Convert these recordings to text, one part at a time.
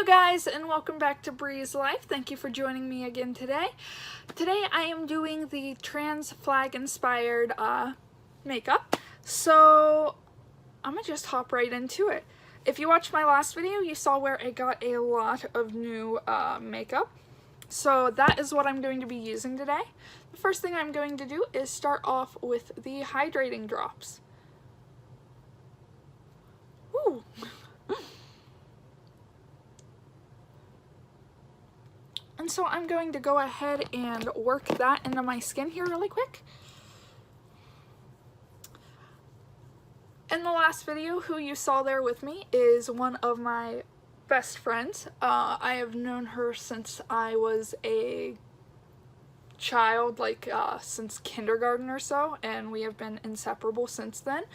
you guys, and welcome back to Bree's Life. Thank you for joining me again today. Today I am doing the trans flag inspired makeup, so I'm gonna just hop right into it. If you watched my last video, you saw where I got a lot of new makeup, so that is what I'm going to be using today. The first thing I'm going to do is start off with the hydrating drops. Ooh. And so I'm going to go ahead and work that into my skin here really quick. In the last video, who you saw there with me is one of my best friends. I have known her since I was a child, like since kindergarten or so, and we have been inseparable since then.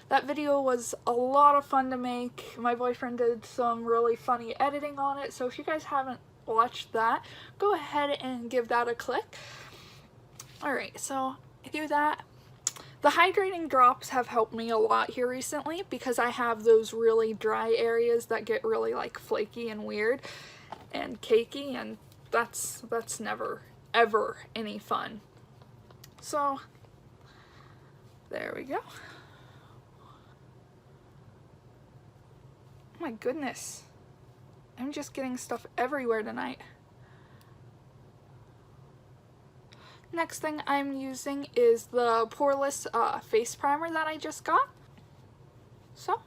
That video was a lot of fun to make. My boyfriend did some really funny editing on it, so if you guys haven't watched that, go ahead and give that a click. Alright, so I do that. The hydrating drops have helped me a lot here recently because I have those really dry areas that get really like flaky and weird and cakey, and that's never ever any fun. So there we go. Oh my goodness. I'm just getting stuff everywhere tonight. Next thing I'm using is the Poreless face primer that I just got. So,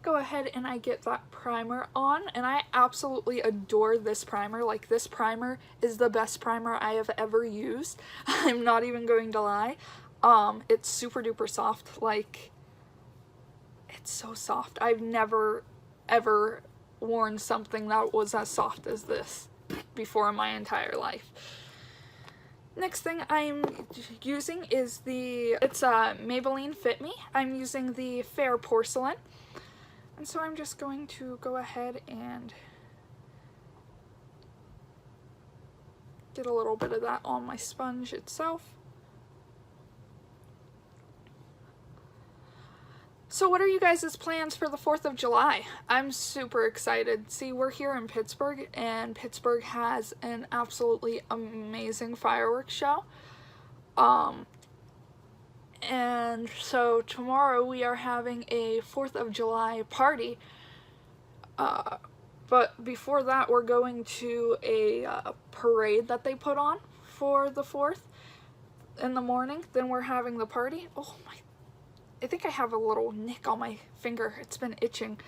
go ahead and I get that primer on, and I absolutely adore this primer. Like, this primer is the best primer I have ever used. I'm not even going to lie. It's super duper soft. Like, it's so soft. I've never ever worn something that was as soft as this before in my entire life. Next thing I'm using is it's Maybelline Fit Me. I'm using the Fair Porcelain. And so I'm just going to go ahead and get a little bit of that on my sponge itself. So what are you guys' plans for the 4th of July? I'm super excited. See, we're here in Pittsburgh, and Pittsburgh has an absolutely amazing fireworks show. And so tomorrow we are having a 4th of July party. But before that, we're going to a parade that they put on for the 4th in the morning. Then we're having the party. Oh my, I think I have a little nick on my finger. It's been itching.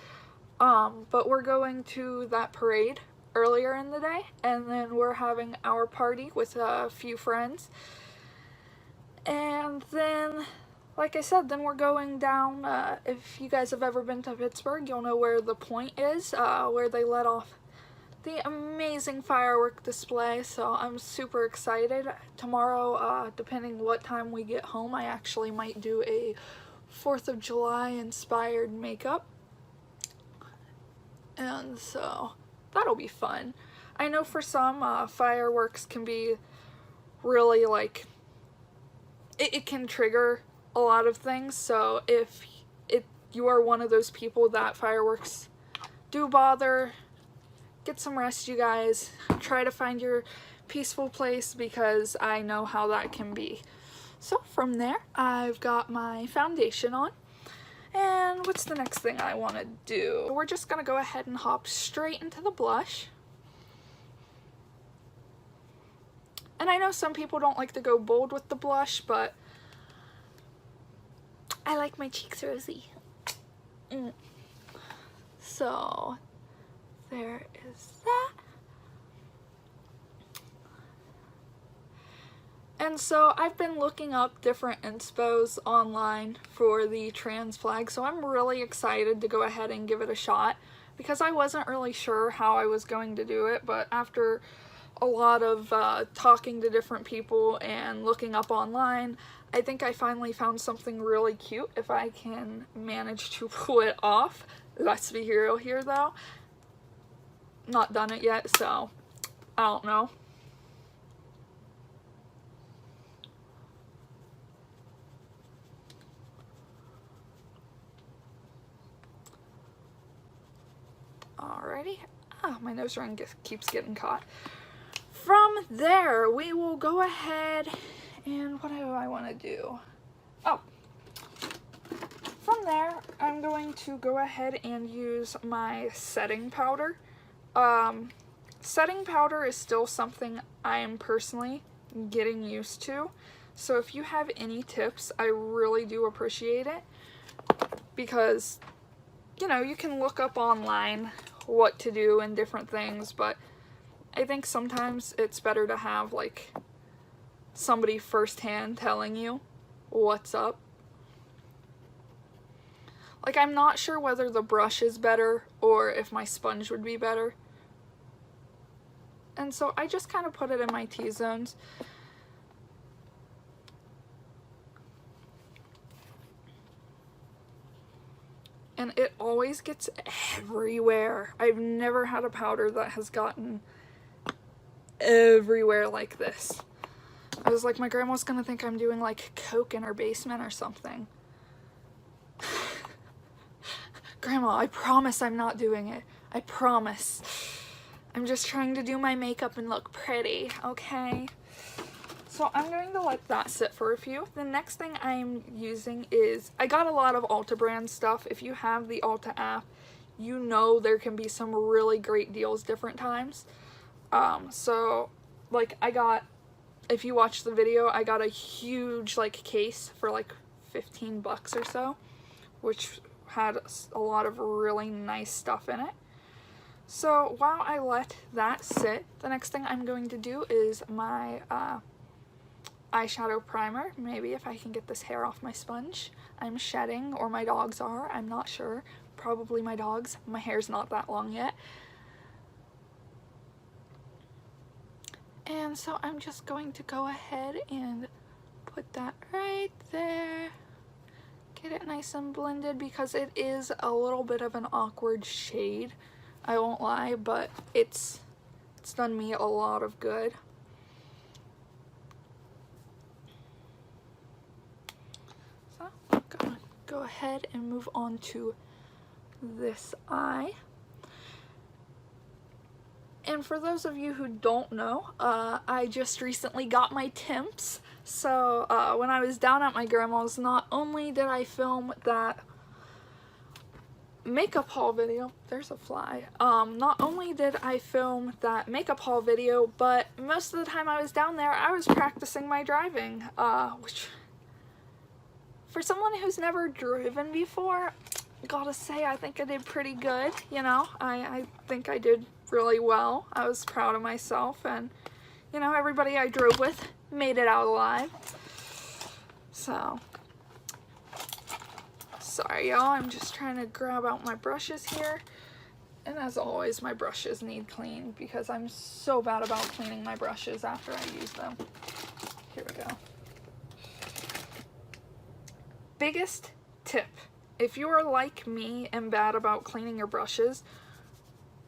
But we're going to that parade earlier in the day, and then we're having our party with a few friends. And then, like I said, then we're going down, if you guys have ever been to Pittsburgh, you'll know where the Point is, where they let off the amazing firework display. So I'm super excited. Tomorrow, depending what time we get home, I actually might do a 4th of July inspired makeup, and so that'll be fun. I know for some, fireworks can be really like, it can trigger a lot of things, so if you are one of those people that fireworks do bother, get some rest, you guys. Try to find your peaceful place, because I know how that can be. So from there, I've got my foundation on. And what's the next thing I want to do? We're just going to go ahead and hop straight into the blush. And I know some people don't like to go bold with the blush, but I like my cheeks rosy. So there is that. And so I've been looking up different inspos online for the trans flag, so I'm really excited to go ahead and give it a shot, because I wasn't really sure how I was going to do it, but after a lot of talking to different people and looking up online, I think I finally found something really cute if I can manage to pull it off. Let's be real here though. Not done it yet, so I don't know. Alrighty, Oh, my nose ring keeps getting caught. From there, we will go ahead and what do I want to do? Oh, from there, I'm going to go ahead and use my setting powder. Setting powder is still something I am personally getting used to. So if you have any tips, I really do appreciate it. Because, you know, you can look up online what to do and different things, but I think sometimes it's better to have, like, somebody firsthand telling you what's up. Like, I'm not sure whether the brush is better or if my sponge would be better. And so I just kind of put it in my T-zones. And it always gets everywhere. I've never had a powder that has gotten everywhere like this. I was like, my grandma's gonna think I'm doing like coke in her basement or something. Grandma, I promise I'm not doing it. I promise. I'm just trying to do my makeup and look pretty, okay? So I'm going to let that sit for a few. The next thing I'm using is, I got a lot of Ulta brand stuff. If you have the Ulta app, you know there can be some really great deals different times. So like I got, if you watch the video, I got a huge like case for like 15 bucks or so, which had a lot of really nice stuff in it. So while I let that sit, the next thing I'm going to do is my eyeshadow primer. Maybe if I can get this hair off my sponge. I'm shedding, or my dogs are, I'm not sure. Probably my dogs. My hair's not that long yet. And so I'm just going to go ahead and put that right there. Get it nice and blended because it is a little bit of an awkward shade. I won't lie, but it's done me a lot of good. So I'm gonna go ahead and move on to this eye. And for those of you who don't know, I just recently got my temps. So when I was down at my grandma's, not only did I film that makeup haul video, there's a fly, not only did I film that makeup haul video, but most of the time I was down there, I was practicing my driving, which for someone who's never driven before, gotta say I think I did pretty good, you know. I think I did really well. I was proud of myself, and you know, everybody I drove with made it out alive. So sorry y'all, I'm just trying to grab out my brushes here, and as always my brushes need clean because I'm so bad about cleaning my brushes after I use them. Here we go. Biggest tip: if you are like me and bad about cleaning your brushes,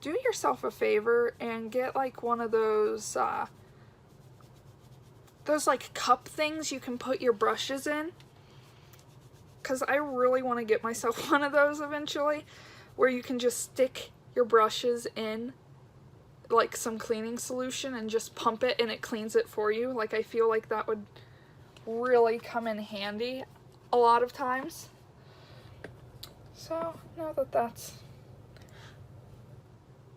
do yourself a favor and get like one of those like cup things you can put your brushes in. Because I really want to get myself one of those eventually, where you can just stick your brushes in like some cleaning solution and just pump it and it cleans it for you. Like, I feel like that would really come in handy a lot of times. So now that that's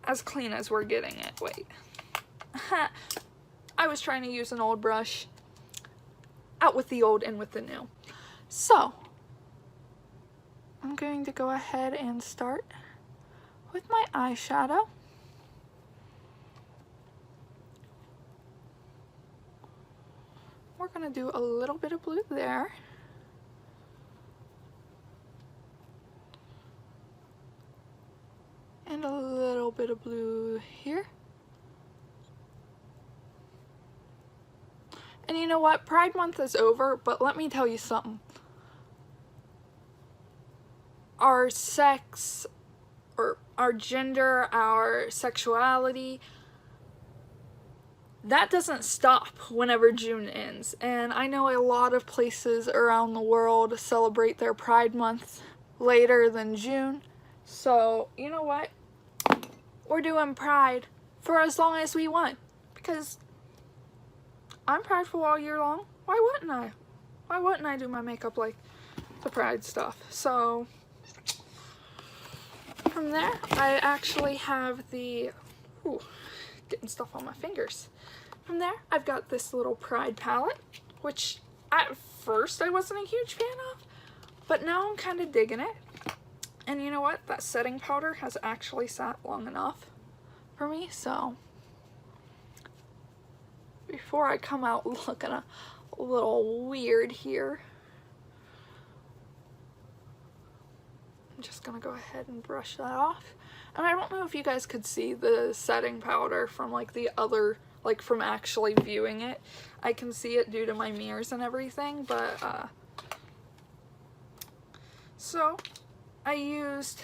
as clean as we're getting it, wait. I was trying to use an old brush. Out with the old, in with the new. So I'm going to go ahead and start with my eyeshadow. We're going to do a little bit of blue there. And a little bit of blue here. And you know what? Pride Month is over, but let me tell you something. Our sex, or our gender, our sexuality, that doesn't stop whenever June ends. And I know a lot of places around the world celebrate their Pride Month later than June. So, you know what? we're doing Pride for as long as we want, because I'm prideful all year long. Why wouldn't I? Why wouldn't I do my makeup like the Pride stuff? So from there, I actually have the, ooh, getting stuff on my fingers. From there, I've got this little Pride palette, which at first I wasn't a huge fan of, but now I'm kind of digging it. And you know what? That setting powder has actually sat long enough for me, so before I come out looking a little weird here, I'm just gonna go ahead and brush that off. And I don't know if you guys could see the setting powder from like the other, like from actually viewing it. I can see it due to my mirrors and everything, but so I used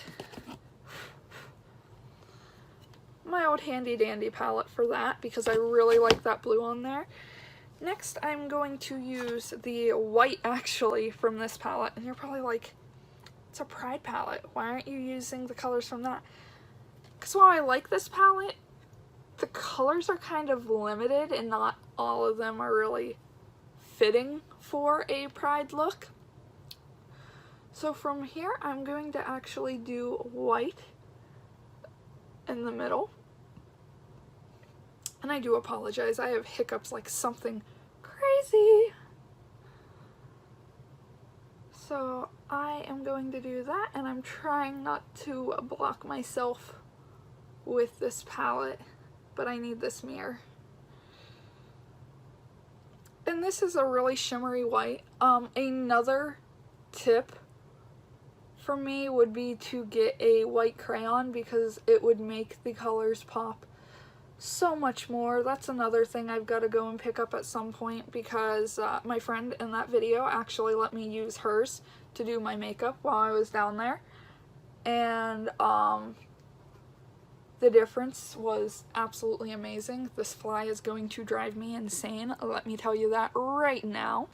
my old handy dandy palette for that because I really like that blue on there. Next, I'm going to use the white actually from this palette, and you're probably like, it's a Pride palette, why aren't you using the colors from that? Because while I like this palette, the colors are kind of limited and not all of them are really fitting for a Pride look. So from here, I'm going to actually do white in the middle. And I do apologize, I have hiccups like something crazy. So I am going to do that, and I'm trying not to block myself with this palette, but I need this mirror. And this is a really shimmery white. Another tip for me would be to get a white crayon because it would make the colors pop so much more. That's another thing I've got to go and pick up at some point because my friend in that video actually let me use hers to do my makeup while I was down there, and the difference was absolutely amazing. This fly is going to drive me insane, let me tell you that right now.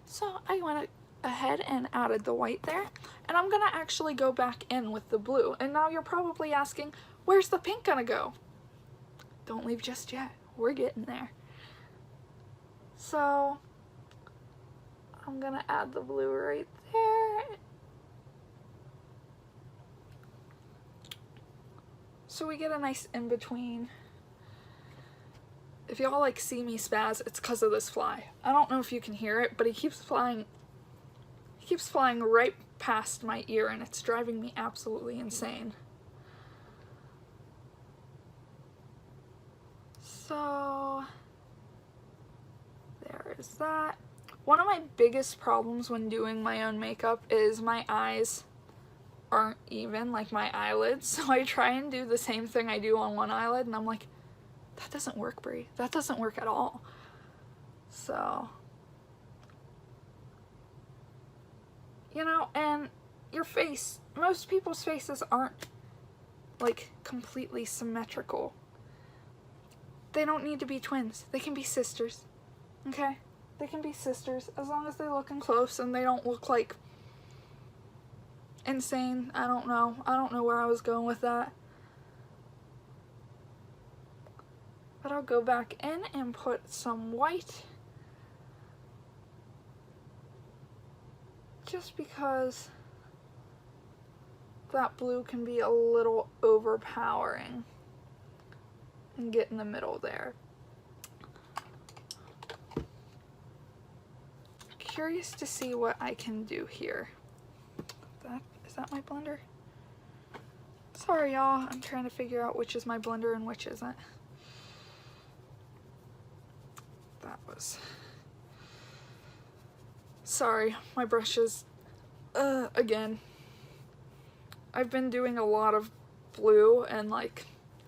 So I went ahead and added the white there, and I'm gonna actually go back in with the blue. And now you're probably asking, where's the pink gonna go? Don't leave just yet, we're getting there. So I'm gonna add the blue right there. So we get a nice in-between. If y'all like see me spaz, it's because of this fly. I don't know if you can hear it, but he keeps flying right past my ear, and it's driving me absolutely insane. So there is that. One of my biggest problems when doing my own makeup is my eyes aren't even, like my eyelids. So I try and do the same thing I do on one eyelid, and I'm like, that doesn't work, Brie. That doesn't work at all. So, you know, and your face, most people's faces aren't like completely symmetrical. They don't need to be twins. They can be sisters, okay? They can be sisters as long as they look close and they don't look like insane. I don't know where I was going with that. But I'll go back in and put some white. Just because that blue can be a little overpowering. And get in the middle there. Curious to see what I can do here. Is that my blender? Sorry y'all, I'm trying to figure out which is my blender and which isn't. That was... Sorry, my brushes, again. I've been doing a lot of blue, and like,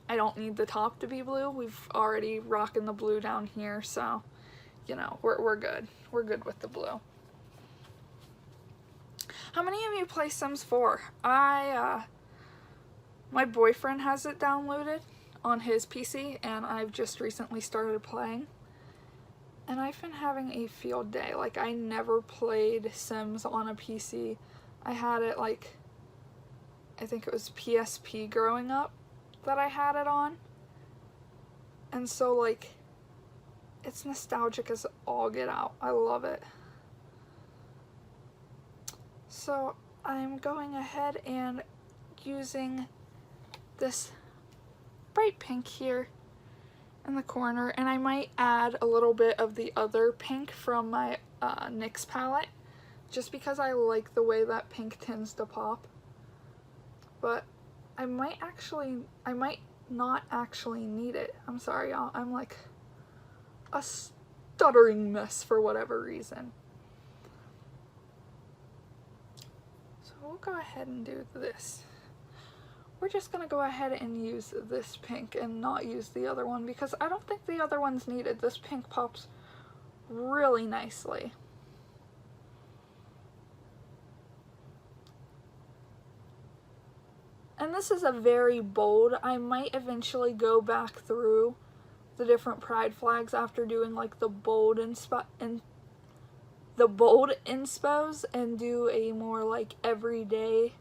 I don't need the top to be blue. We've already rocking the blue down here, so, you know, we're good. We're good with the blue. How many of you play Sims 4? My boyfriend has it downloaded on his PC, and I've just recently started playing. And I've been having a field day. Like, I never played Sims on a PC. I had it, like, I think it was PSP growing up that I had it on. And so, like, it's nostalgic as all get out. I love it. So I'm going ahead and using this bright pink here in the corner, and I might add a little bit of the other pink from my NYX palette, just because I like the way that pink tends to pop. But I might not actually need it. I'm sorry, y'all. I'm like a stuttering mess for whatever reason. So we'll go ahead and do this. We're just gonna go ahead and use this pink and not use the other one because I don't think the other one's needed. This pink pops really nicely. And this is a very bold. I might eventually go back through the different pride flags after doing like the bold inspos and do a more like everyday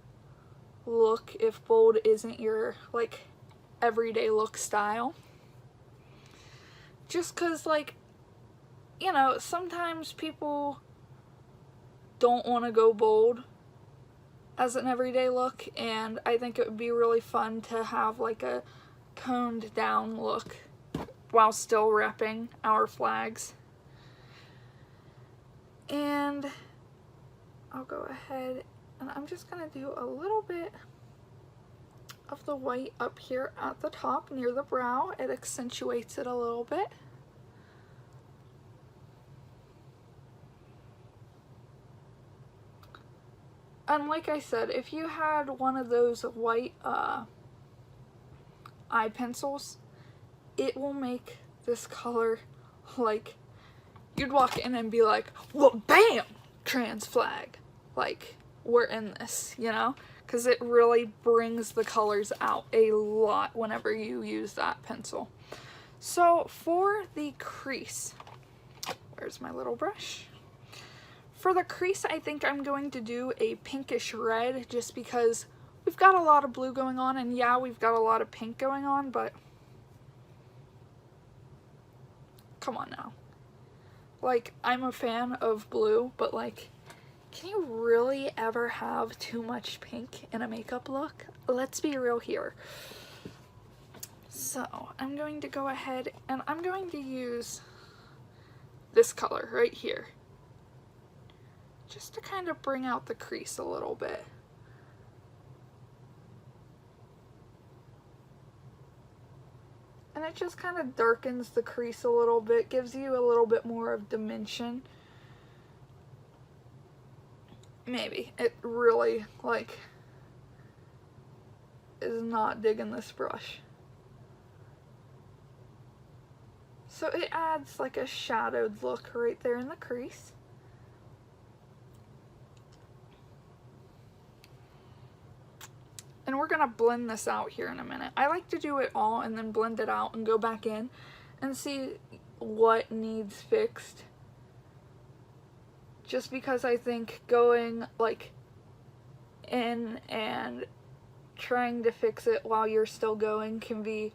look if bold isn't your like everyday look style. Just cause like, you know, sometimes people don't want to go bold as an everyday look, and I think it would be really fun to have like a toned down look while still repping our flags. And I'll go ahead and I'm just gonna do a little bit of the white up here at the top near the brow. It accentuates it a little bit. And like I said, if you had one of those white eye pencils, it will make this color like, you'd walk in and be like, well, bam, trans flag. Like, we're in this, you know? Because it really brings the colors out a lot whenever you use that pencil. So for the crease, where's my little brush? For the crease, I think I'm going to do a pinkish red just because we've got a lot of blue going on, and yeah, we've got a lot of pink going on, but come on now. Like, I'm a fan of blue, but like, can you really ever have too much pink in a makeup look? Let's be real here. So I'm going to go ahead and I'm going to use this color right here, just to kind of bring out the crease a little bit. And it just kind of darkens the crease a little bit, gives you a little bit more of dimension. Maybe. It really, like, is not digging this brush. So it adds like a shadowed look right there in the crease. And we're gonna blend this out here in a minute. I like to do it all and then blend it out and go back in and see what needs fixed. Just because I think going like in and trying to fix it while you're still going can be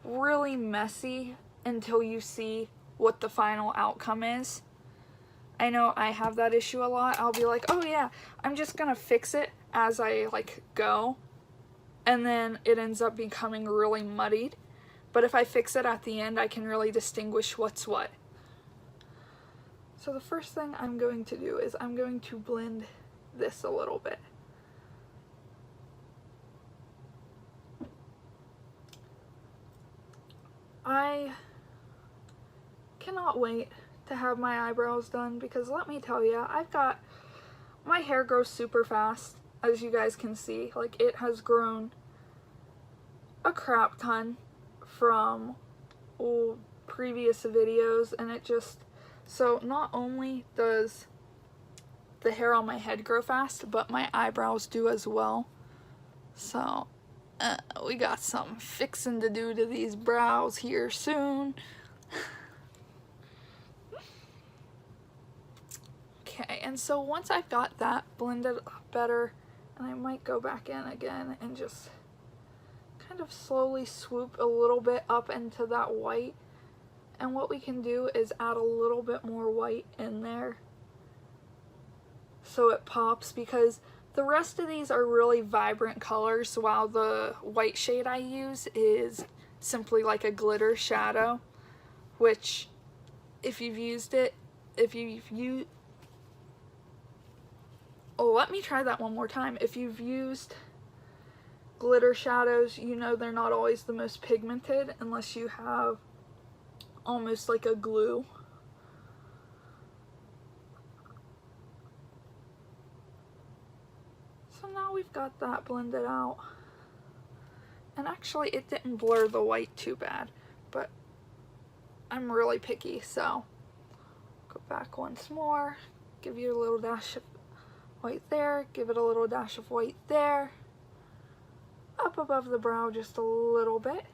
really messy until you see what the final outcome is. I know I have that issue a lot. I'll be like, oh yeah, I'm just gonna fix it as I like go, and then it ends up becoming really muddied. But if I fix it at the end, I can really distinguish what's what. So the first thing I'm going to do is I'm going to blend this a little bit. I cannot wait to have my eyebrows done because let me tell you, my hair grows super fast, as you guys can see. Like, it has grown a crap ton from previous videos, and it just, so not only does the hair on my head grow fast, but my eyebrows do as well. So we got some fixing to do to these brows here soon. Okay, and so once I've got that blended better And I might go back in again and just kind of slowly swoop a little bit up into that white. And what we can do is add a little bit more white in there so it pops, because the rest of these are really vibrant colors, while the white shade I use is simply like a glitter shadow, which if you've used it, let me try that one more time. If you've used glitter shadows, you know they're not always the most pigmented unless you have almost like a glue. So now we've got that blended out. And actually it didn't blur the white too bad, but I'm really picky, so go back once more, give you a little dash of white there, give it a little dash of white there, up above the brow just a little bit.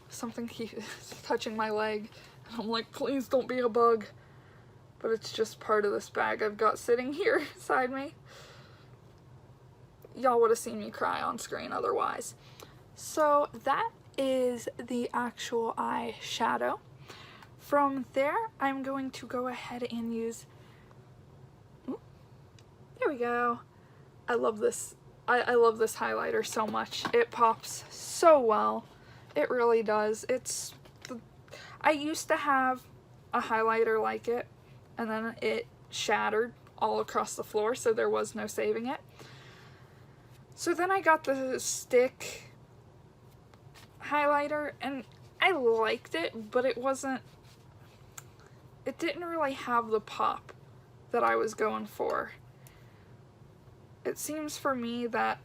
Something keeps touching my leg, and I'm like, please don't be a bug. But it's just part of this bag I've got sitting here beside me. Y'all would have seen me cry on screen otherwise. So that is the actual eyeshadow. From there, I'm going to go ahead and use, there we go. I love this. I love this highlighter so much. It pops so well. It really does. I used to have a highlighter like it, and then it shattered all across the floor, so there was no saving it. So then I got the stick highlighter, and I liked it, but it didn't really have the pop that I was going for. It seems for me that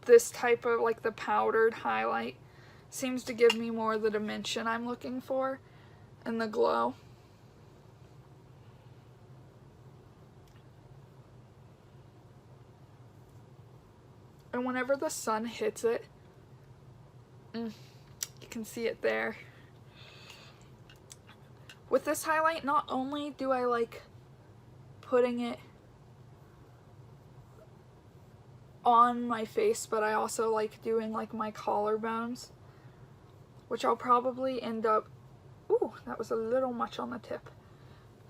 this type of, like the powdered highlight, seems to give me more of the dimension I'm looking for and the glow. And whenever the sun hits it, you can see it there. With this highlight, not only do I like putting it on my face, but I also like doing like my collarbones, which I'll probably end up, ooh, that was a little much on the tip,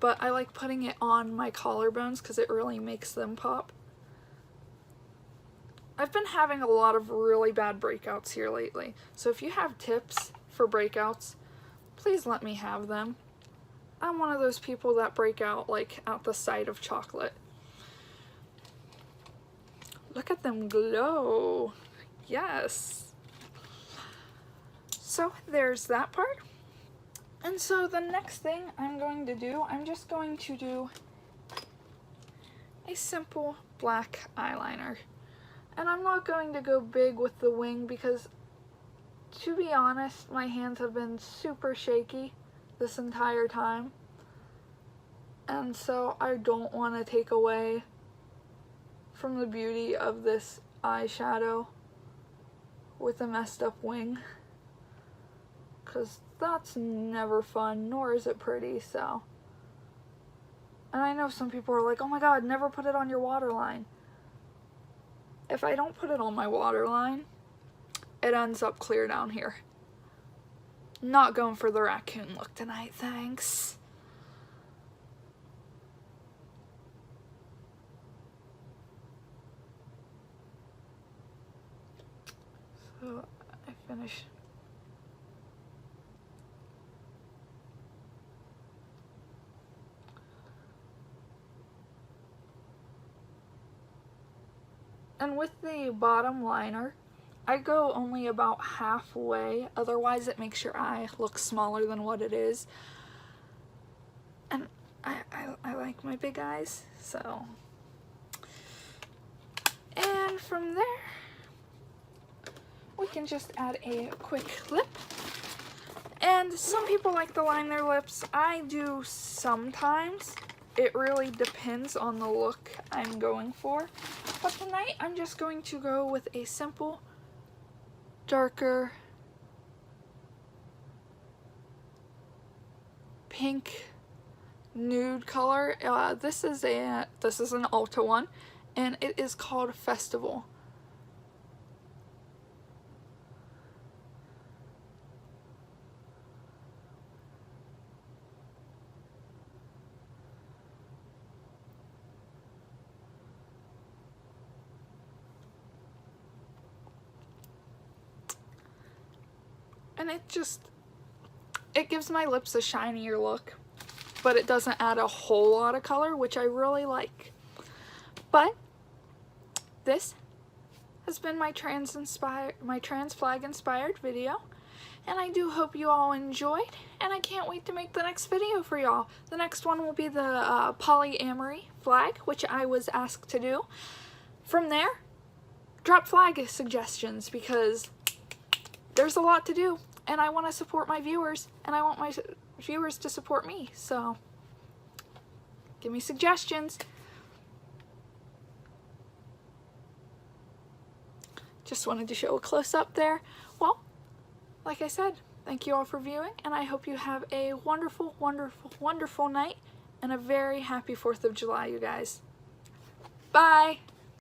but I like putting it on my collarbones because it really makes them pop. I've been having a lot of really bad breakouts here lately, so if you have tips for breakouts, please let me have them. I'm one of those people that break out like at the sight of chocolate. Look at them glow. Yes. So there's that part. And so the next thing I'm going to do, I'm just going to do a simple black eyeliner. And I'm not going to go big with the wing because, to be honest, my hands have been super shaky this entire time. And so I don't want to take away from the beauty of this eyeshadow with a messed up wing, because that's never fun, nor is it pretty. So, and I know some people are like, oh my god, never put it on your waterline. If I don't put it on my waterline, it ends up clear down here. Not going for the raccoon look tonight, thanks. So I finish. And with the bottom liner, I go only about halfway, otherwise it makes your eye look smaller than what it is. And I like my big eyes, so. And from there, we can just add a quick lip. And some people like to line their lips. I do sometimes. It really depends on the look I'm going for. But tonight I'm just going to go with a simple, darker pink nude color. This is an Ulta one, and it is called Festival. And it gives my lips a shinier look, but it doesn't add a whole lot of color, which I really like. But this has been my trans flag inspired video, and I do hope you all enjoyed, and I can't wait to make the next video for y'all. The next one will be the polyamory flag, which I was asked to do. From there, drop flag suggestions, because there's a lot to do, and I want to support my viewers, and I want my viewers to support me, so give me suggestions. Just wanted to show a close-up there. Well, like I said, thank you all for viewing, and I hope you have a wonderful, wonderful, wonderful night, and a very happy 4th of July, you guys. Bye!